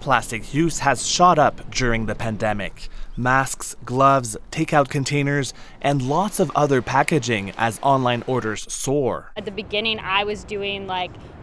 Plastic use has shot up during the pandemic. Masks, gloves, takeout containers, and lots of other packaging as online orders soar. At the beginning, I was doing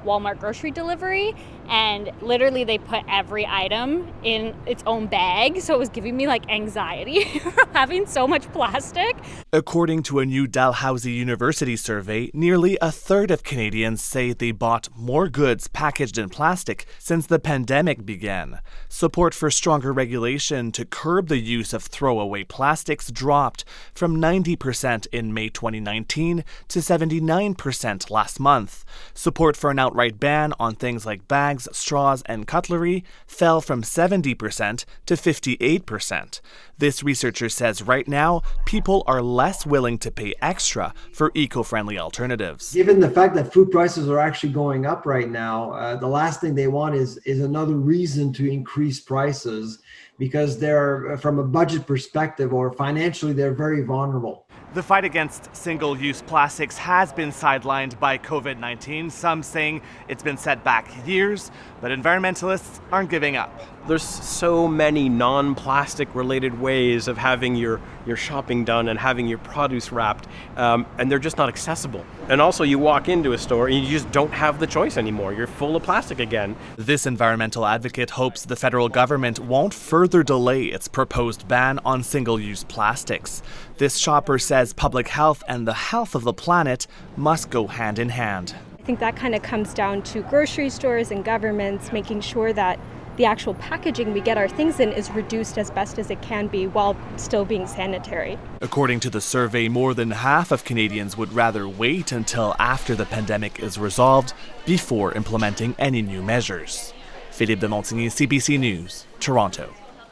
Walmart grocery delivery, and literally they put every item in its own bag, so it was giving me anxiety having so much plastic. According to a new Dalhousie University survey, nearly a third of Canadians say they bought more goods packaged in plastic since the pandemic began. Support for stronger regulation to curb the use of throwaway plastics dropped from 90% in May 2019 to 79% last month. Support for an outright ban on things like bags, straws, and cutlery fell from 70% to 58%. This researcher says right now, people are less willing to pay extra for eco-friendly alternatives. Given the fact that food prices are actually going up right now, the last thing they want is another reason to increase prices, because they're, from a budget perspective or financially, they're very vulnerable. The fight against single-use plastics has been sidelined by COVID-19, some saying it's been set back years, but environmentalists aren't giving up. There's so many non-plastic related ways of having your shopping done and having your produce wrapped, and they're just not accessible. And also you walk into a store and you just don't have the choice anymore. You're full of plastic again. This environmental advocate hopes the federal government won't further delay its proposed ban on single-use plastics. This shopper says public health and the health of the planet must go hand in hand. I think that kind of comes down to grocery stores and governments making sure that the actual packaging we get our things in is reduced as best as it can be while still being sanitary. According to the survey, more than half of Canadians would rather wait until after the pandemic is resolved before implementing any new measures. Philippe de Montigny, CBC News, Toronto.